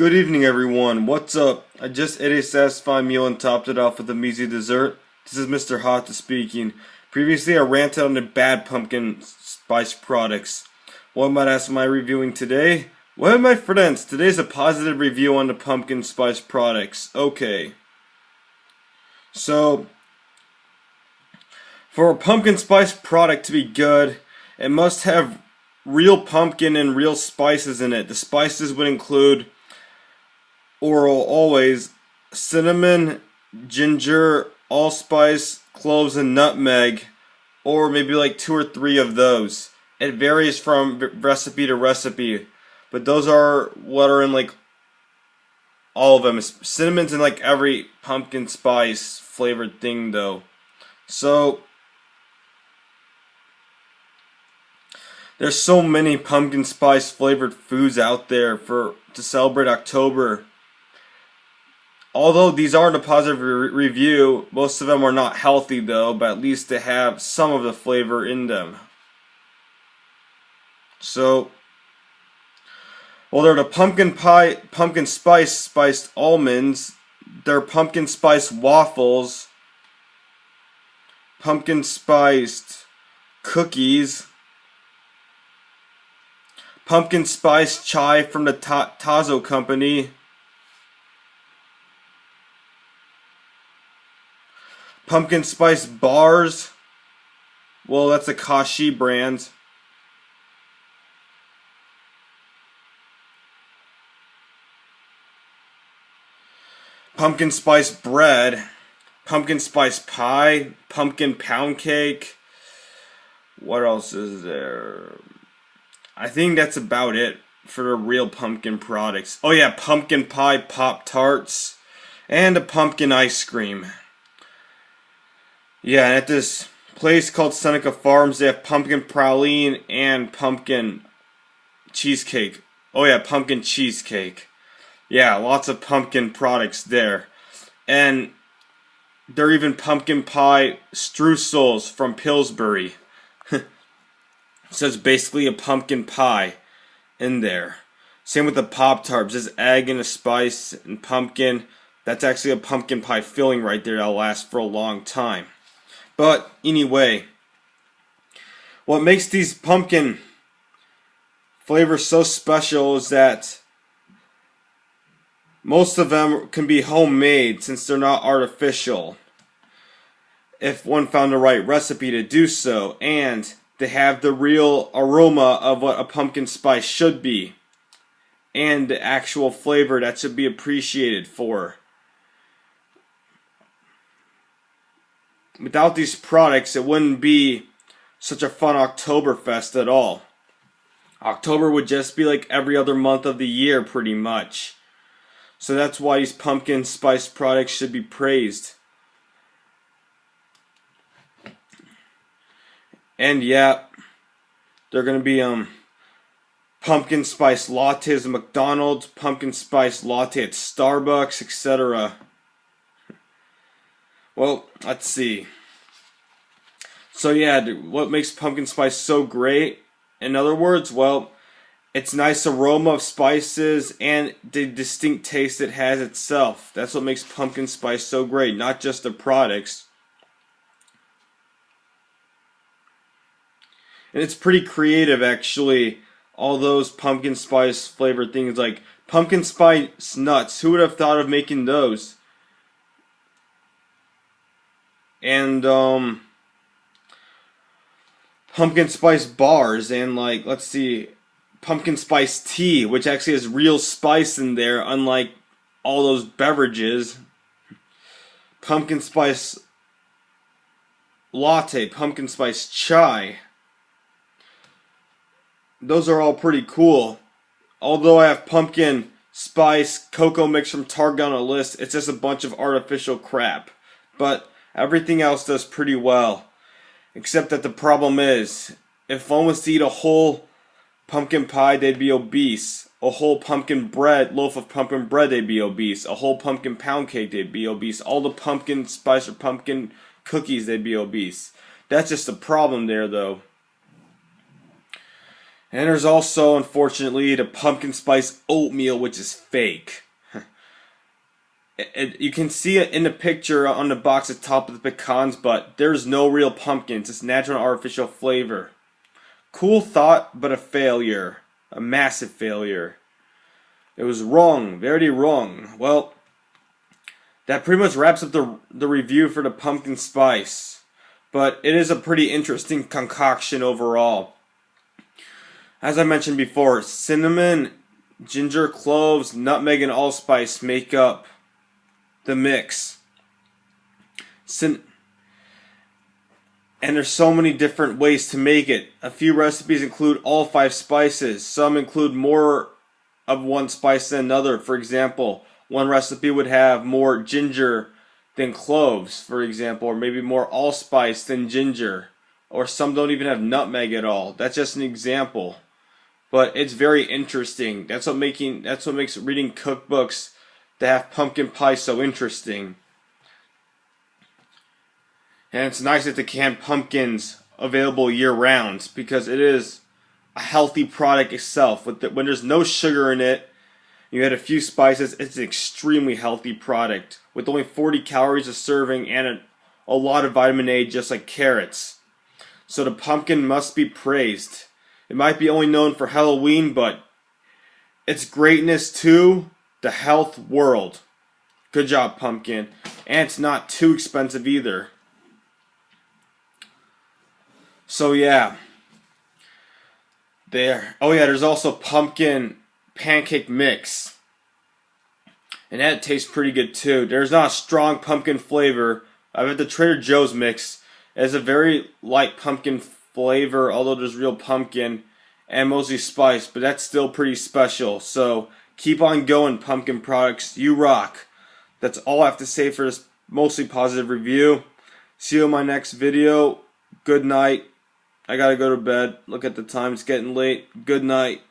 Good evening, everyone. What's up? I just ate a satisfying meal and topped it off with a measly dessert. This is Mr. Hata speaking. Previously, I ranted on the bad pumpkin spice products. What might ask, am I reviewing today? Well, my friends, today's a positive review on the pumpkin spice products. Okay. So, for a pumpkin spice product to be good, it must have real pumpkin and real spices in it. The spices would include Oral Always, cinnamon, ginger, allspice, cloves, and nutmeg, or maybe like 2 or 3 of those. It varies from recipe to recipe, but those are what are in like all of them. Cinnamon's in like every pumpkin spice flavored thing though. So there's so many pumpkin spice flavored foods out there to celebrate October. Although these aren't a positive review, most of them are not healthy though, but at least they have some of the flavor in them. So, well, they're the pumpkin spice spiced almonds, they're pumpkin spice waffles, pumpkin spiced cookies, pumpkin spice chai from the Tazo company, pumpkin spice bars, well, that's a Kashi brand. Pumpkin spice bread, pumpkin spice pie, pumpkin pound cake. What else is there? I think that's about it for the real pumpkin products. Oh yeah, pumpkin pie Pop-Tarts and a pumpkin ice cream. Yeah, and at this place called Seneca Farms, they have pumpkin praline and pumpkin cheesecake. Oh yeah, pumpkin cheesecake. Yeah, lots of pumpkin products there. And there are even pumpkin pie streusels from Pillsbury. So it's basically a pumpkin pie in there. Same with the Pop-Tarts. There's egg and a spice and pumpkin. That's actually a pumpkin pie filling right there that'll last for a long time. But anyway, what makes these pumpkin flavors so special is that most of them can be homemade since they're not artificial, if one found the right recipe to do so, and they have the real aroma of what a pumpkin spice should be, and the actual flavor that should be appreciated for. Without these products, it wouldn't be such a fun Oktoberfest at all. October would just be like every other month of the year pretty much. So that's why these pumpkin spice products should be praised. And yeah, they're going to be pumpkin spice lattes at McDonald's, pumpkin spice latte at Starbucks, etc. Well, let's see. So yeah, what makes pumpkin spice so great? In other words, well, its nice aroma of spices and the distinct taste it has itself. That's what makes pumpkin spice so great, not just the products. And it's pretty creative actually, all those pumpkin spice flavored things like pumpkin spice nuts. Who would have thought of making those? And pumpkin spice bars and like, let's see, pumpkin spice tea, which actually has real spice in there, unlike all those beverages. Pumpkin spice latte, pumpkin spice chai. Those are all pretty cool. Although I have pumpkin spice cocoa mix from Target on a list, it's just a bunch of artificial crap. But everything else does pretty well. Except that the problem is, if one was to eat a whole pumpkin pie, they'd be obese. A whole pumpkin loaf of pumpkin bread, they'd be obese. A whole pumpkin pound cake, they'd be obese. All the pumpkin spice or pumpkin cookies, they'd be obese. That's just the problem there, though. And there's also, unfortunately, the pumpkin spice oatmeal, which is fake. You can see it in the picture on the box at the top of the pecans, but there's no real pumpkins. It's natural and artificial flavor. Cool thought, but a failure. A massive failure. It was wrong. Very wrong. Well, that pretty much wraps up the review for the pumpkin spice. But it is a pretty interesting concoction overall. As I mentioned before, cinnamon, ginger, cloves, nutmeg, and allspice make up the mix. And there's so many different ways to make it. A few recipes include all 5 spices. Some include more of one spice than another. For example, one recipe would have more ginger than cloves, for example, or maybe more allspice than ginger. Or some don't even have nutmeg at all. That's just an example. But it's very interesting. That's what makes reading cookbooks to have pumpkin pie so interesting. And it's nice that the canned pumpkin's available year round because it is a healthy product itself. When there's no sugar in it, you add a few spices, it's an extremely healthy product with only 40 calories a serving and a lot of vitamin A, just like carrots. So the pumpkin must be praised. It might be only known for Halloween, but its greatness to the health world. Good job, pumpkin. And it's not too expensive either. So yeah. There. Oh yeah, there's also pumpkin pancake mix. And that tastes pretty good too. There's not a strong pumpkin flavor. I've had the Trader Joe's mix. It has a very light pumpkin flavor, although there's real pumpkin and mostly spice, but that's still pretty special. So keep on going, pumpkin products. You rock. That's all I have to say for this mostly positive review. See you in my next video. Good night. I gotta go to bed. Look at the time. It's getting late. Good night.